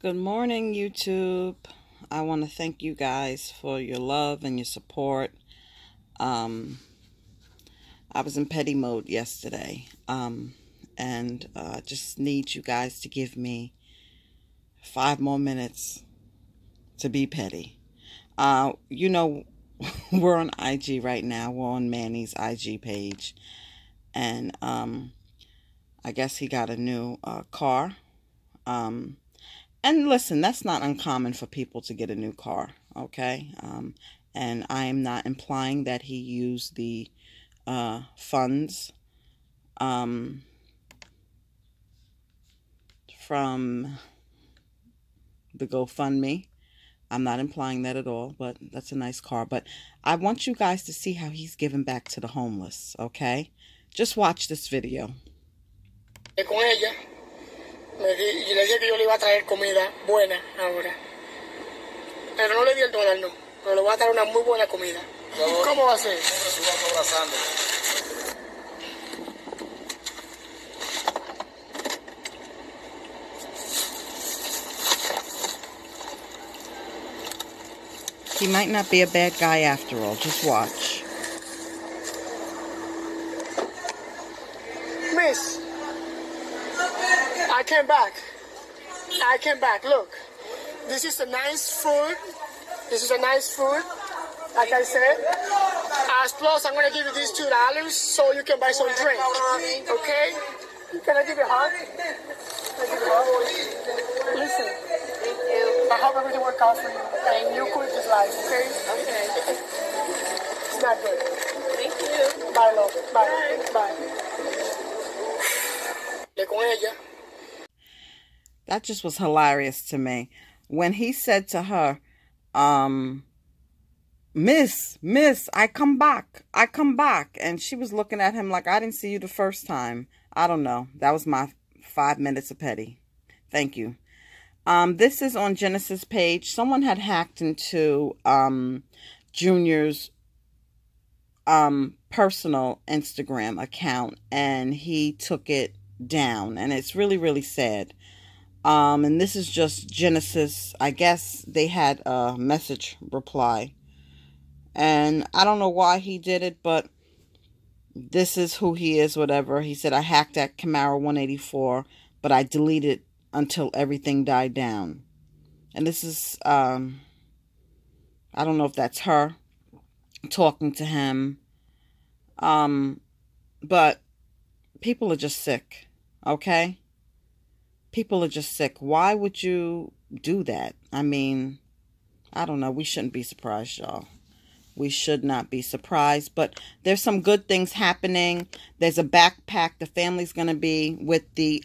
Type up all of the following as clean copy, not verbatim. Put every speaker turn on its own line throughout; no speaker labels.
Good morning, YouTube. I want to thank you guys for your love and your support. I was in petty mode yesterday, and just need you guys to give me 5 more minutes to be petty. You know, we're on IG right now. We're on Manny's IG page, and I guess he got a new car. And listen, that's not uncommon for people to get a new car, okay? And I am not implying that he used the funds from the GoFundMe. I'm not implying that at all, but that's a nice car. But I want you guys to see how he's giving back to the homeless, okay? Just watch this video.
Y le dije que yo le iba a traer comida buena ahora. Pero no le di el dólar, no. Pero le voy a traer una muy buena comida. ¿Y cómo va a ser?
He might not be a bad guy after all. Just watch.
Miss, I came back. Look, this is a nice food. Like I said. Plus, I'm going to give you these $2 so you can buy some drink. Okay? Can I give you a hug? Listen. I hope everything works out for you. And you quit this life, okay? Okay. It's not good.
Thank you.
Bye, love. Bye. Con ella.
That just was hilarious to me. When he said to her, Miss, I come back. And she was looking at him like, I didn't see you the first time. I don't know. That was my 5 minutes of petty. Thank you. This is on Genesis page. Someone had hacked into Junior's personal Instagram account, and he took it down. And it's really, really sad. And this is just Genesis. I guess they had a message reply. And I don't know why he did it, but this is who he is, whatever. He said, I hacked at Camaro 184, but I deleted until everything died down. And this is, I don't know if that's her talking to him. But people are just sick, okay? People are just sick. Why would you do that? I mean, I don't know. We shouldn't be surprised, y'all. We should not be surprised. But there's some good things happening. There's a backpack. The family's going to be with the...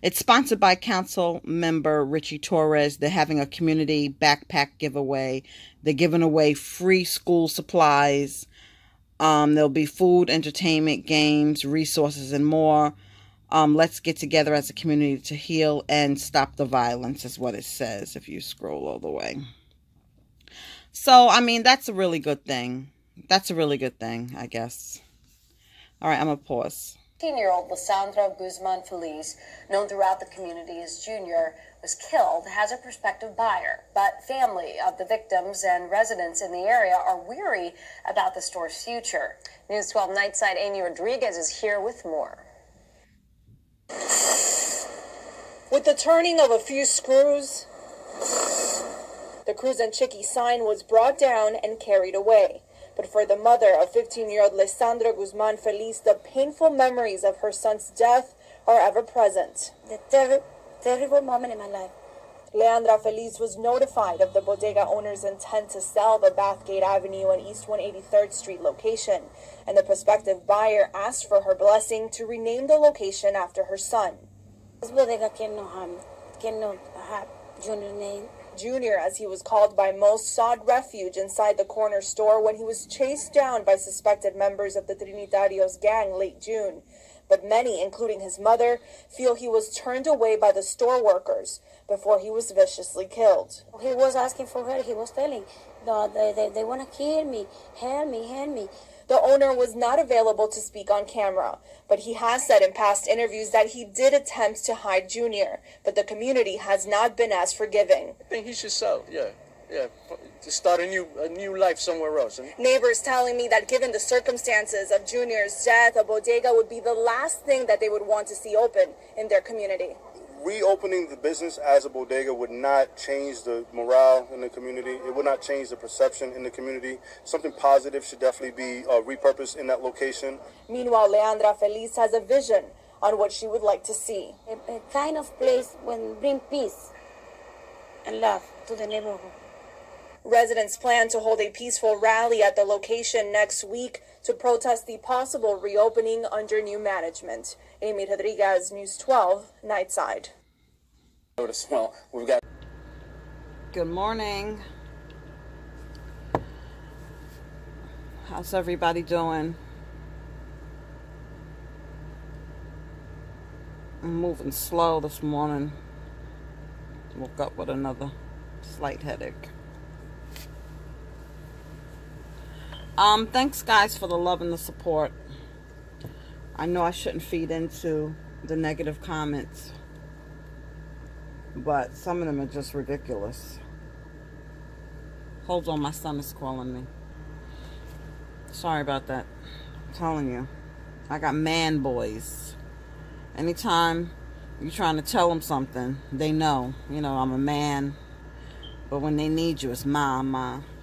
It's sponsored by council member Richie Torres. They're having a community backpack giveaway. They're giving away free school supplies. There'll be food, entertainment, games, resources, and more. Let's get together as a community to heal and stop the violence is what it says if you scroll all the way. So, I mean, that's a really good thing. That's a really good thing, I guess. All right, I'm going to pause.
15-year-old Lissandra Guzman Feliz, known throughout the community as Junior, was killed as a prospective buyer. But family of the victims and residents in the area are weary about the store's future. News 12 Nightside Amy Rodriguez is here with more.
With the turning of a few screws, the Cruz and Chiqui sign was brought down and carried away. But for the mother of 15-year-old Lissandra Guzman Feliz, the painful memories of her son's death are ever present.
The terrible moment in my life.
Leandra Feliz was notified of the bodega owner's intent to sell the Bathgate Avenue and East 183rd Street location, and the prospective buyer asked for her blessing to rename the location after her son.
This bodega cannot have Junior's name.
Junior, as he was called by most, sought refuge inside the corner store when he was chased down by suspected members of the Trinitarios gang late June. But many, including his mother, feel he was turned away by the store workers before he was viciously killed.
He was asking for help. He was telling, no, they want to kill me. Help me, help me.
The owner was not available to speak on camera, but he has said in past interviews that he did attempt to hide Junior, but the community has not been as forgiving.
I think he should sell, yeah, to start a new life somewhere else.
Neighbors telling me that given the circumstances of Junior's death, a bodega would be the last thing that they would want to see open in their community.
Reopening the business as a bodega would not change the morale in the community. It would not change the perception in the community. Something positive should definitely be repurposed in that location.
Meanwhile, Leandra Feliz has a vision on what she would like to see.
A kind of place when bring peace and love to the neighborhood.
Residents plan to hold a peaceful rally at the location next week to protest the possible reopening under new management. Amy Rodriguez, News 12, Nightside.
Well, we've got.
Good morning. How's everybody doing? I'm moving slow this morning. Woke up with another slight headache. Thanks guys for the love and the support. I know I shouldn't feed into the negative comments, but some of them are just ridiculous. Hold on, my son is calling me. Sorry about that. I'm telling you, I got man boys. Anytime you're trying to tell them something, they know. You know, I'm a man, but when they need you, it's ma.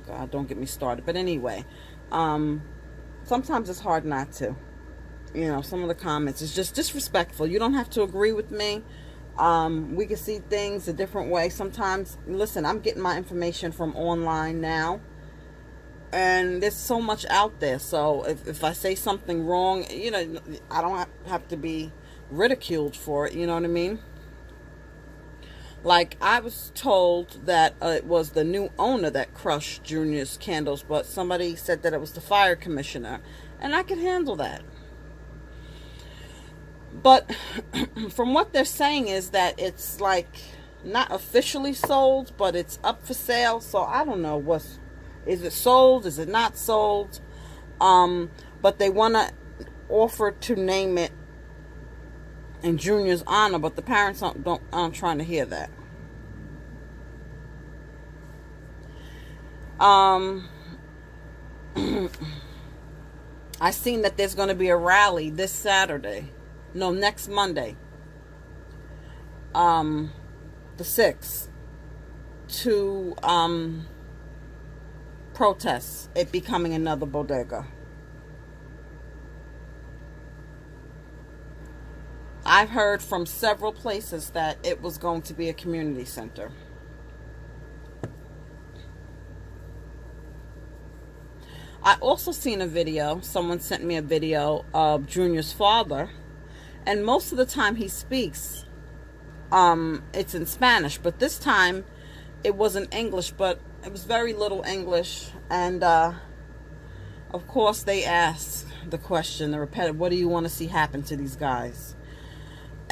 God, don't get me started. But anyway, sometimes it's hard not to. You know, some of the comments is just disrespectful. You don't have to agree with me. We can see things a different way. Sometimes, listen, I'm getting my information from online now. And there's so much out there. So if I say something wrong, you know, I don't have to be ridiculed for it. You know what I mean? Like, I was told that it was the new owner that crushed Junior's candles, but somebody said that it was the fire commissioner. And I could handle that. But from what they're saying is that it's like not officially sold, but it's up for sale. So I don't know is it sold? Is it not sold? But they want to offer to name it in Junior's honor, but the parents aren't trying to hear that. I seen that there's going to be a rally this Saturday. No, next Monday. The 6th. To protest it becoming another bodega. I've heard from several places that it was going to be a community center. I also seen a video, someone sent me a video of Junior's father, and most of the time he speaks, it's in Spanish, but this time it was in English, but it was very little English, and of course they asked the question, the repetitive, what do you want to see happen to these guys?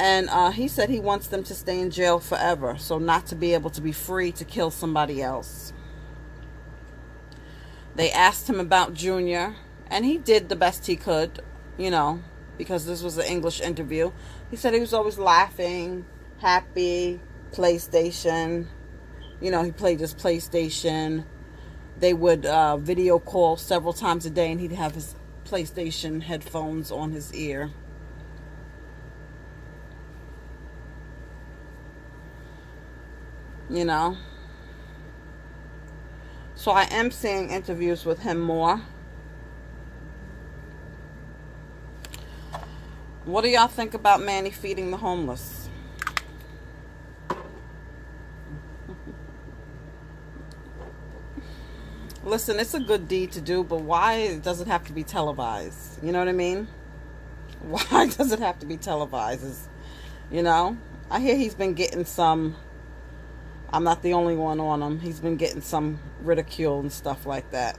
And he said he wants them to stay in jail forever, so not to be able to be free to kill somebody else. They asked him about Junior, and he did the best he could, you know, because this was an English interview. He said he was always laughing, happy, PlayStation. You know, he played his PlayStation. They would video call several times a day, and he'd have his PlayStation headphones on his ear. You know. So I am seeing interviews with him more. What do y'all think about Manny feeding the homeless? Listen, it's a good deed to do, but why does it have to be televised? You know what I mean? Why does it have to be televised? You know? I hear he's been getting some... I'm not the only one on him. He's been getting some ridicule and stuff like that.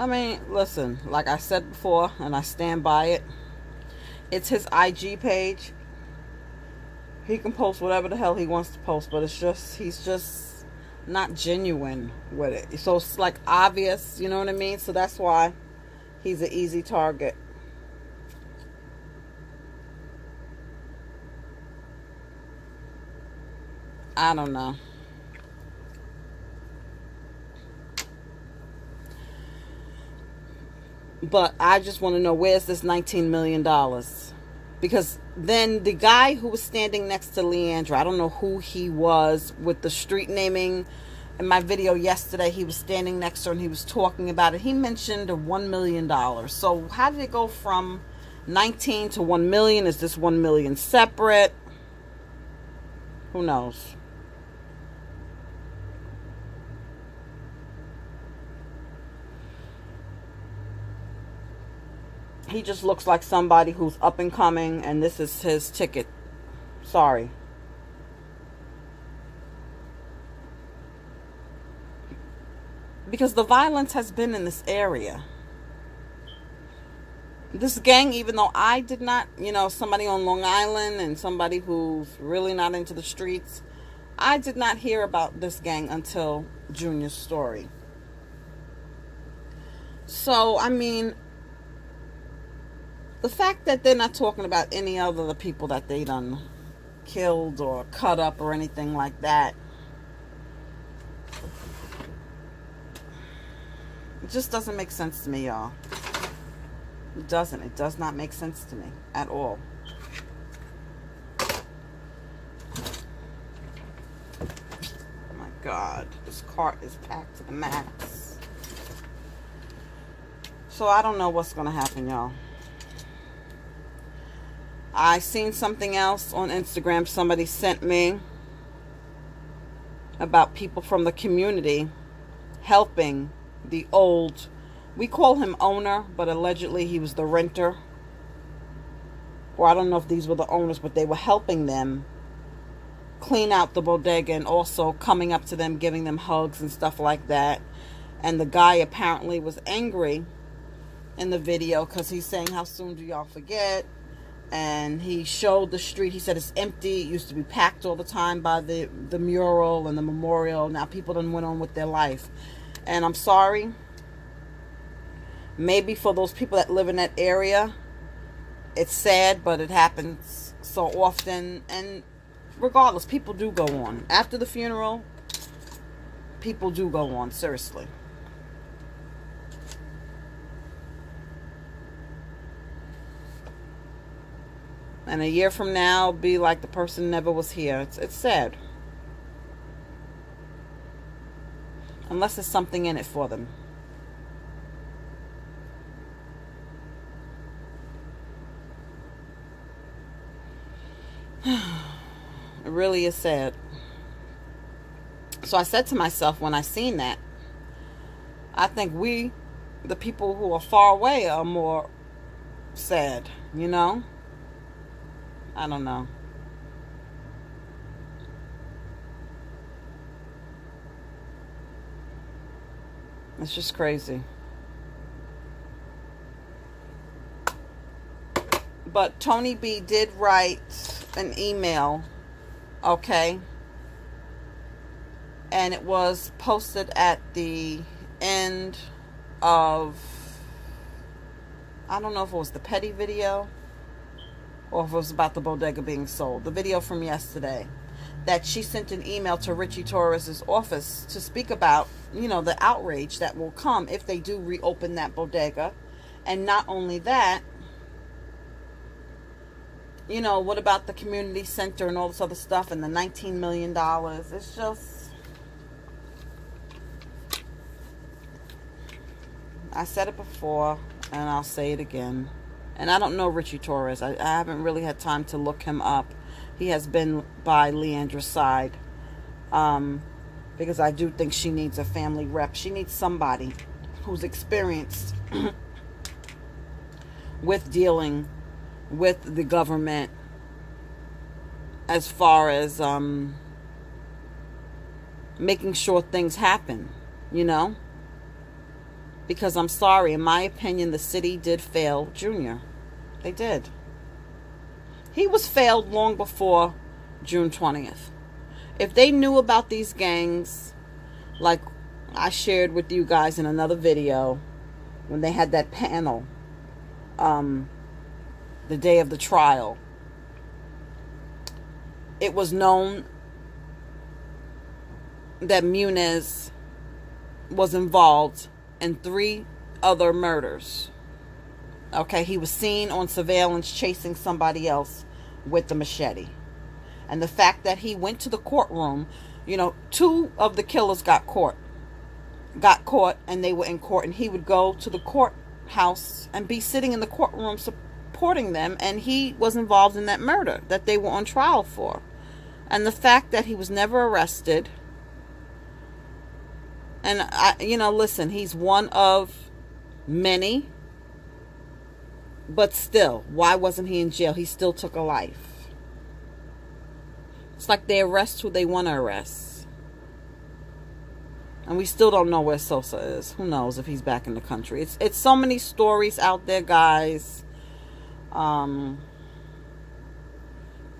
I mean, listen, like I said before, and I stand by it. It's his IG page. He can post whatever the hell he wants to post, but he's just not genuine with it. So it's like obvious, you know what I mean? So that's why he's an easy target. I don't know. But I just want to know, where's this $19 million? Because then the guy who was standing next to Leandra, I don't know who he was with the street naming. In my video yesterday, he was standing next to her and he was talking about it. He mentioned $1 million. So how did it go from 19 to 1 million? Is this 1 million separate? Who knows? He just looks like somebody who's up and coming, and this is his ticket. Sorry. Because the violence has been in this area. This gang, even though I did not, somebody on Long Island and somebody who's really not into the streets, I did not hear about this gang until Junior's story. So, I mean, the fact that they're not talking about any other the people that they done killed or cut up or anything like that, it just doesn't make sense to me, y'all. It doesn't. It does not make sense to me at all. Oh my God, this cart is packed to the max. So I don't know what's going to happen, y'all. I seen something else on Instagram somebody sent me about people from the community helping the old, we call him owner, but allegedly he was the renter. Or I don't know if these were the owners, but they were helping them clean out the bodega and also coming up to them, giving them hugs and stuff like that. And the guy apparently was angry in the video because he's saying, how soon do y'all forget? And he showed the street. He said it's empty. It used to be packed all the time by the mural and the memorial. Now people done went on with their life. And I'm sorry. Maybe for those people that live in that area, it's sad, but it happens so often. And regardless, people do go on. After the funeral, people do go on, seriously. And a year from now, be like the person never was here. It's sad. Unless there's something in it for them. It really is sad. So I said to myself when I seen that, I think we, the people who are far away, are more sad, you know? I don't know. It's just crazy. But Tony B did write an email, okay? And it was posted at the end of, I don't know if it was the Petty video or if it was about the bodega being sold. The video from yesterday. That she sent an email to Richie Torres's office to speak about, the outrage that will come if they do reopen that bodega. And not only that, what about the community center and all this other stuff and the $19 million? It's just, I said it before and I'll say it again. And I don't know Richie Torres. I haven't really had time to look him up. He has been by Leandra's side. Because I do think she needs a family rep. She needs somebody who's experienced with dealing with the government as far as making sure things happen, Because I'm sorry, in my opinion, the city did fail Junior. They did. He was failed long before June 20th. If they knew about these gangs, like I shared with you guys in another video, when they had that panel, the day of the trial, it was known that Muniz was involved in 3 other murders. Okay, he was seen on surveillance chasing somebody else with the machete. And the fact that he went to the courtroom, you know, 2 of the killers got caught and they were in court, and he would go to the courthouse and be sitting in the courtroom supporting them, and he was involved in that murder that they were on trial for. And the fact that he was never arrested, and you know, listen, he's one of many, but still, why wasn't he in jail? He still took a life. It's like they arrest who they want to arrest. And we still don't know where Sosa is. Who knows if he's back in the country. It's so many stories out there, guys. I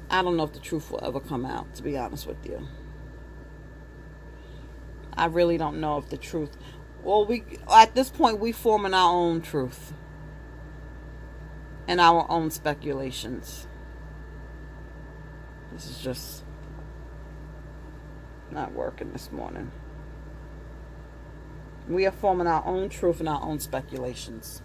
don't know if the truth will ever come out, to be honest with you. I really don't know if the truth... Well, at this point, we forming our own truth. And our own speculations. This is just not working this morning. We are forming our own truth and our own speculations.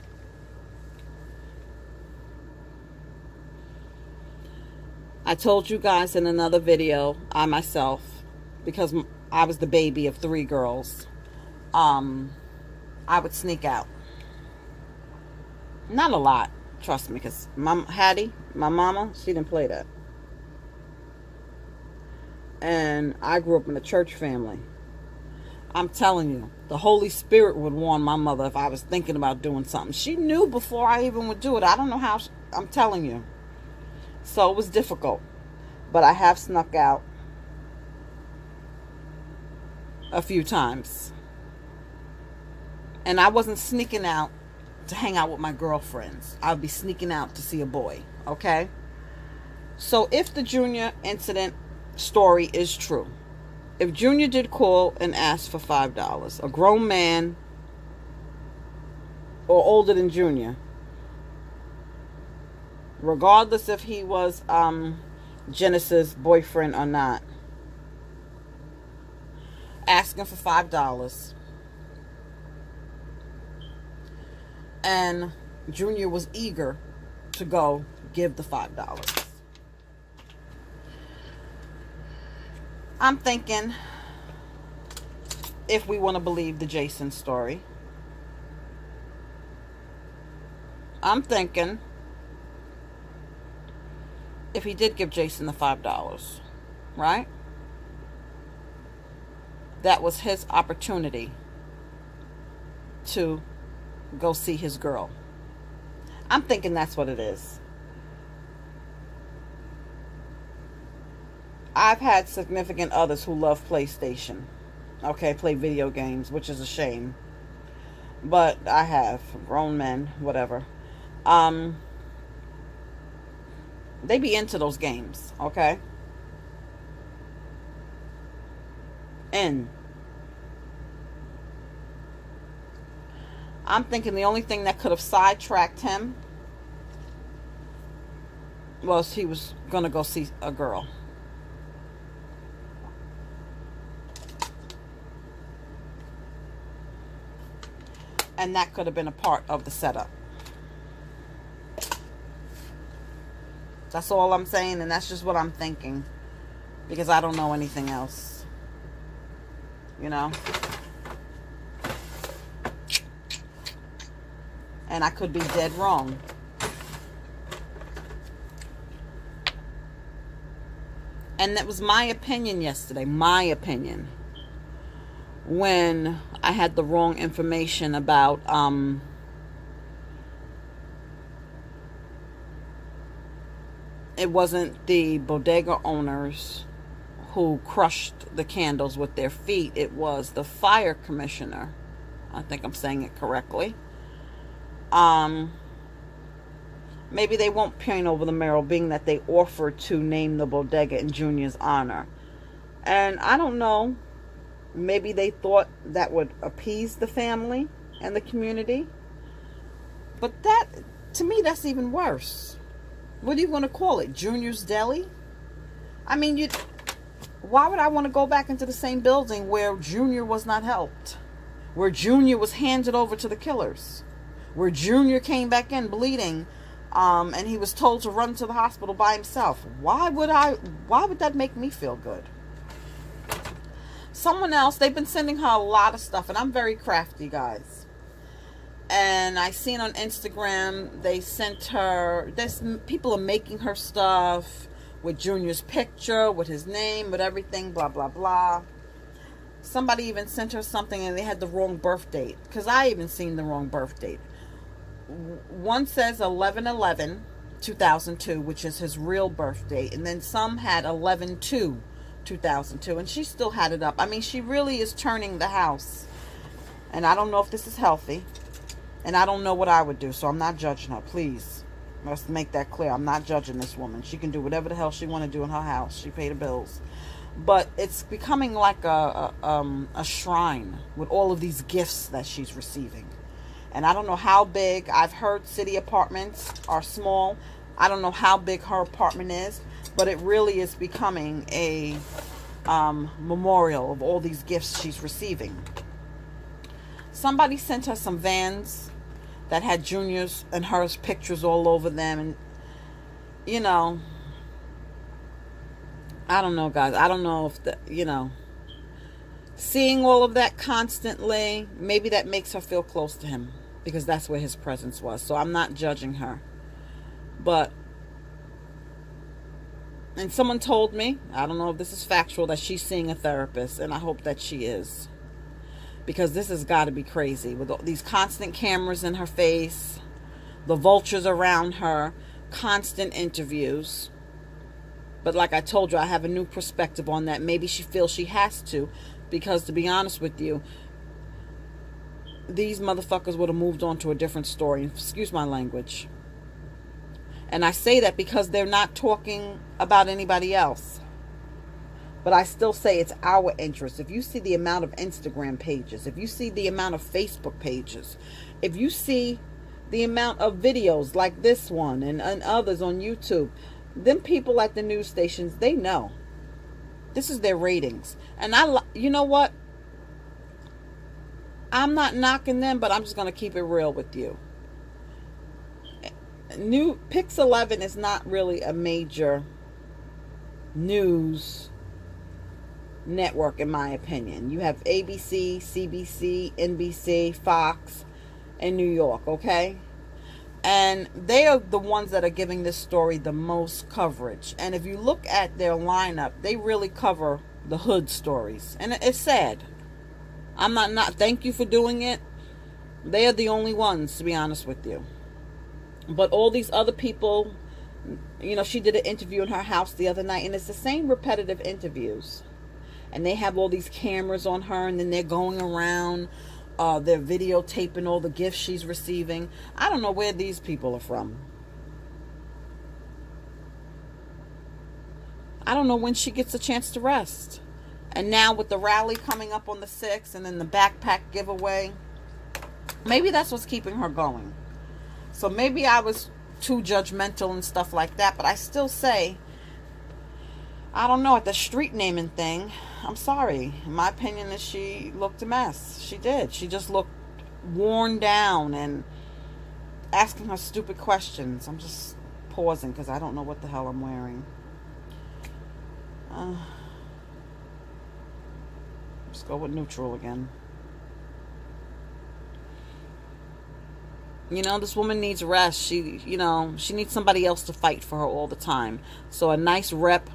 I told you guys in another video, I myself, because I was the baby of 3 girls, I would sneak out. Not a lot, trust me, because Hattie, my mama, she didn't play that. And I grew up in a church family. I'm telling you, the Holy Spirit would warn my mother if I was thinking about doing something. She knew before I even would do it. I don't know how. I'm telling you. So it was difficult. But I have snuck out a few times. And I wasn't sneaking out to hang out with my girlfriends. I would be sneaking out to see a boy. Okay? So if the Junior incident story is true, if Junior did call and ask for $5, a grown man or older than Junior, regardless if he was Genesis' boyfriend or not, asking for $5, and Junior was eager to go give the $5. I'm thinking, if we want to believe the Jason story, I'm thinking if he did give Jason the $5, right? That was his opportunity to go see his girl. I'm thinking that's what it is. I've had significant others who love PlayStation. Okay, play video games, which is a shame. But I have grown men, whatever. They be into those games, okay? And I'm thinking the only thing that could have sidetracked him was he was going to go see a girl. And that could have been a part of the setup. That's all I'm saying, and that's just what I'm thinking. Because I don't know anything else. You know? And I could be dead wrong. And that was my opinion yesterday. My opinion. When I had the wrong information about it wasn't the bodega owners who crushed the candles with their feet. It was the fire commissioner I think I'm saying it correctly. Maybe they won't paint over the mural, being that they offered to name the bodega in Junior's honor. And I don't know, maybe they thought that would appease the family and the community. But that, to me, that's even worse. What are you going to call it? Junior's Deli? I mean, why would I want to go back into the same building where Junior was not helped? Where Junior was handed over to the killers? Where Junior came back in bleeding, and he was told to run to the hospital by himself? Why would that make me feel good? Someone else, they've been sending her a lot of stuff, and I'm very crafty, guys. And I seen on Instagram, they sent her, people are making her stuff with Junior's picture, with his name, with everything, blah, blah, blah. Somebody even sent her something and they had the wrong birth date, because I even seen the wrong birth date. One says 11/11/2002, which is his real birth date, and then some had 11/2/2002, and she still had it up. I mean, she really is turning the house, and I don't know if this is healthy, and I don't know what I would do, so I'm not judging her. Please, let's make that clear. I'm not judging this woman. She can do whatever the hell she want to do in her house. She paid the bills. But it's becoming like a shrine with all of these gifts that she's receiving. And I don't know how big. I've heard city apartments are small. I don't know how big her apartment is. But it really is becoming a memorial of all these gifts she's receiving. Somebody sent her some Vans that had Junior's and hers pictures all over them. And, you know, I don't know, guys. I don't know if seeing all of that constantly, maybe that makes her feel close to him, because that's where his presence was. So I'm not judging her. But, and someone told me, I don't know if this is factual, that she's seeing a therapist, and I hope that she is. Because this has got to be crazy, with all these constant cameras in her face, the vultures around her, constant interviews. But like I told you, I have a new perspective on that. Maybe she feels she has to, because to be honest with you, these motherfuckers would have moved on to a different story. Excuse my language. And I say that because they're not talking about anybody else. But I still say it's our interest. If you see the amount of Instagram pages, if you see the amount of Facebook pages, if you see the amount of videos like this one and others on YouTube, them people at the news stations, they know. This is their ratings. And you know what? I'm not knocking them, but I'm just going to keep it real with you. Pix 11 is not really a major news network, in my opinion. You have ABC, CBC, NBC, Fox, and New York, okay? And they are the ones that are giving this story the most coverage. And if you look at their lineup, they really cover the hood stories. And it's sad. I'm not thank you for doing it. They are the only ones, to be honest with you. But all these other people, you know, she did an interview in her house the other night, and it's the same repetitive interviews. And they have all these cameras on her, and then they're going around, they're videotaping all the gifts she's receiving. I don't know where these people are from. I don't know when she gets a chance to rest. And now with the rally coming up on the 6th, and then the backpack giveaway, maybe that's what's keeping her going. So maybe I was too judgmental and stuff like that, but I still say, I don't know, at the street naming thing, I'm sorry. My opinion is she looked a mess. She did. She just looked worn down and asking her stupid questions. I'm just pausing because I don't know what the hell I'm wearing. Let's go with neutral again. You know, this woman needs rest. She needs somebody else to fight for her all the time. So a nice rep,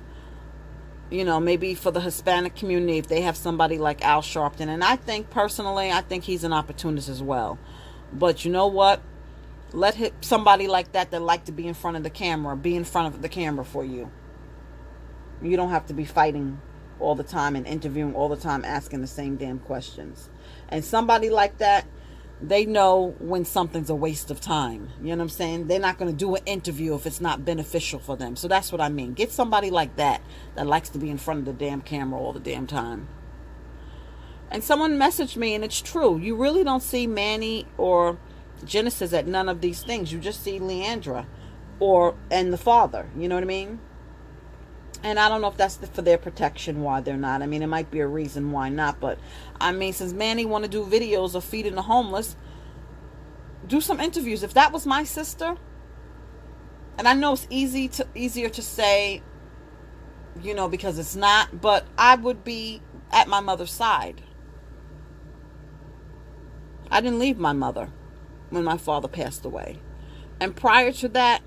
you know, maybe for the Hispanic community, if they have somebody like Al Sharpton. And I think, personally, I think he's an opportunist as well. But you know what? Let somebody like that like to be in front of the camera, be in front of the camera for you. You don't have to be fighting all the time and interviewing all the time, asking the same damn questions. And somebody like that, they know when something's a waste of time. You know what I'm saying? They're not going to do an interview if it's not beneficial for them. So that's what I mean. Get somebody like that likes to be in front of the damn camera all the damn time. And someone messaged me, and it's true. You really don't see Manny or Genesis at none of these things. You just see Leandra and the father. You know what I mean? And I don't know if that's for their protection why they're not. I mean, it might be a reason why not. But, I mean, since Manny want to do videos of feeding the homeless, do some interviews. If that was my sister, and I know it's easier to say, you know, because it's not, but I would be at my mother's side. I didn't leave my mother when my father passed away. And prior to that,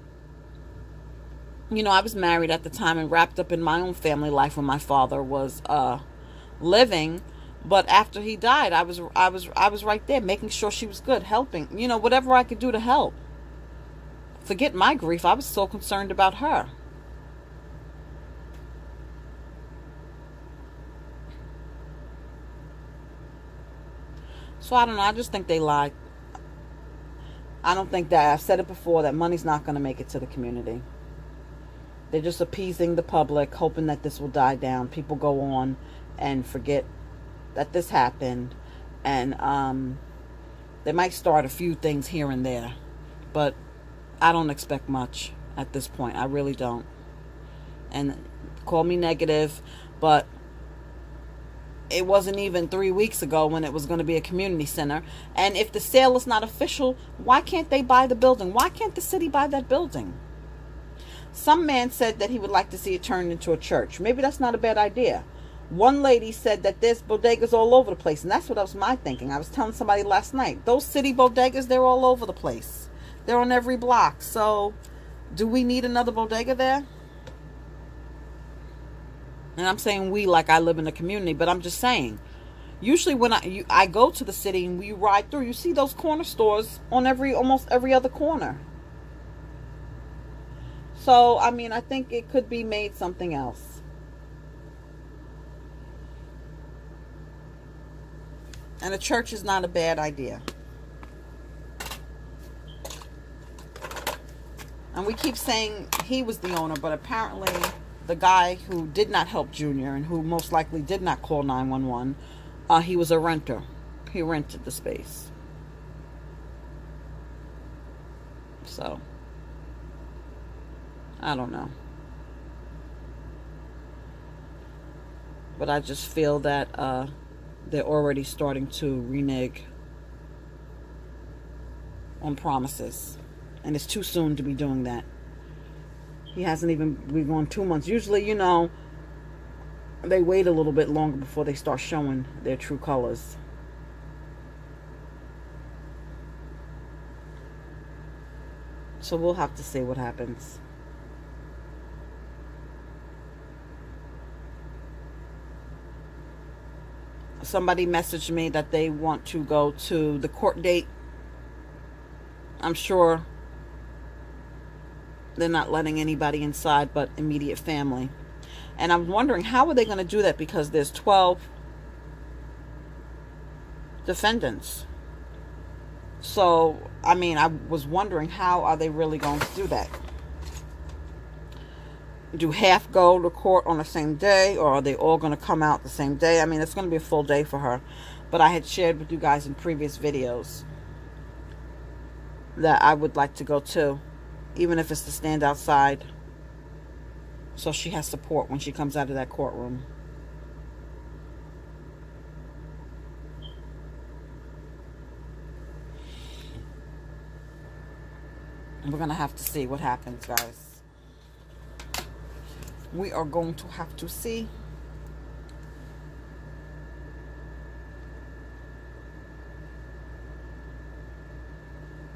you know, I was married at the time and wrapped up in my own family life when my father was living. But after he died, I was right there, making sure she was good, helping, you know, whatever I could do to help. Forget my grief. I was so concerned about her. So I don't know. I just think they lied. I don't think that, I've said it before, that money's not going to make it to the community. They're just appeasing the public, hoping that this will die down. People go on and forget that this happened. And they might start a few things here and there. But I don't expect much at this point. I really don't. And call me negative, but it wasn't even 3 weeks ago when it was going to be a community center. And if the sale is not official, why can't they buy the building? Why can't the city buy that building? Some man said that he would like to see it turned into a church. Maybe that's not a bad idea. One lady said that there's bodegas all over the place. And that's what was my thinking. I was telling somebody last night. Those city bodegas, they're all over the place. They're on every block. So, do we need another bodega there? And I'm saying we like I live in the community, but I'm just saying. Usually when I go to the city and we ride through, you see those corner stores on almost every other corner. So, I mean, I think it could be made something else. And a church is not a bad idea. And we keep saying he was the owner, but apparently the guy who did not help Junior and who most likely did not call 911, he was a renter. He rented the space. So, I don't know. But I just feel that they're already starting to renege on promises. And it's too soon to be doing that. He hasn't even been gone 2 months. Usually, you know, they wait a little bit longer before they start showing their true colors. So we'll have to see what happens. Somebody messaged me that they want to go to the court date. I'm sure they're not letting anybody inside but immediate family. And I'm wondering, how are they going to do that? Because there's 12 defendants. So, I mean, I was wondering, how are they really going to do that? Do half go to court on the same day, or are they all going to come out the same day? I mean, it's going to be a full day for her. But I had shared with you guys in previous videos that I would like to go to, even if it's to stand outside, so she has support when she comes out of that courtroom. And we're going to have to see what happens, guys. We are going to have to see.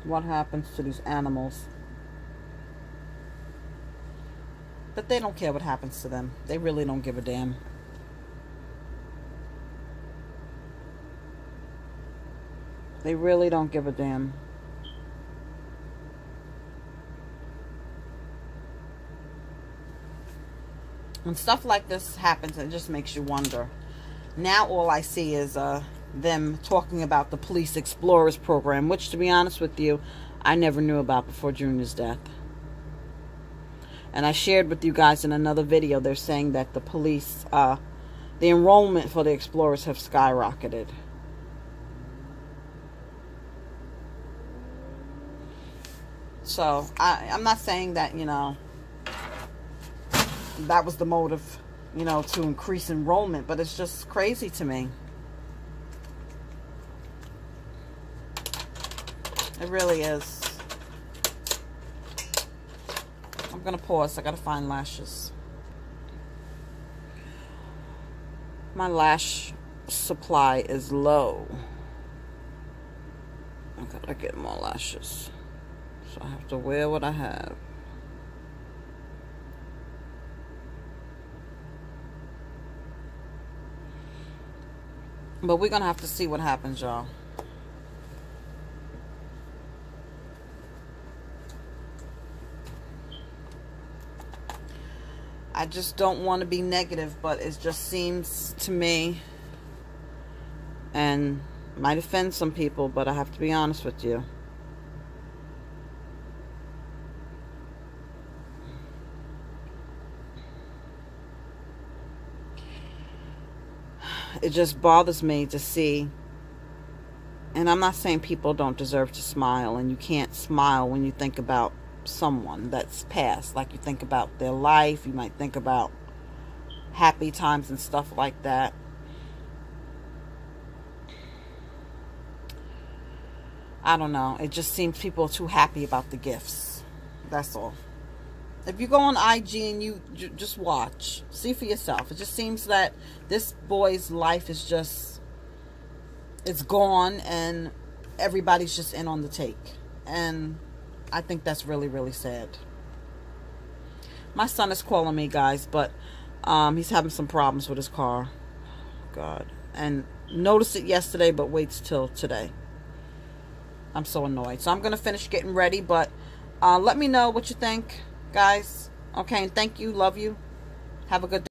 What happens to these animals. But they don't care what happens to them. They really don't give a damn. They really don't give a damn. when stuff like this happens, it just makes you wonder. Now all I see is them talking about the Police Explorers program, which, to be honest with you, I never knew about before Junior's death. And I shared with you guys in another video, they're saying that the police, the enrollment for the Explorers have skyrocketed. So, I'm not saying that, you know, that was the motive, you know, to increase enrollment, but it's just crazy to me. It really is. I'm going to pause. I got to find lashes. My lash supply is low. I got to get more lashes. So I have to wear what I have. But we're going to have to see what happens, y'all. I just don't want to be negative, but it just seems to me, and might offend some people, but I have to be honest with you. It just bothers me to see, and I'm not saying people don't deserve to smile, and you can't smile when you think about someone that's passed. Like, you think about their life, you might think about happy times and stuff like that. I don't know. It just seems people are too happy about the gifts. That's all. If you go on IG and you just watch, see for yourself. It just seems that this boy's life is just, it's gone, and everybody's just in on the take. And I think that's really, really sad. My son is calling me, guys, but he's having some problems with his car. God. And noticed it yesterday, but waits till today. I'm so annoyed. So I'm going to finish getting ready, but let me know what you think, guys. Okay, and thank you. Love you. Have a good day.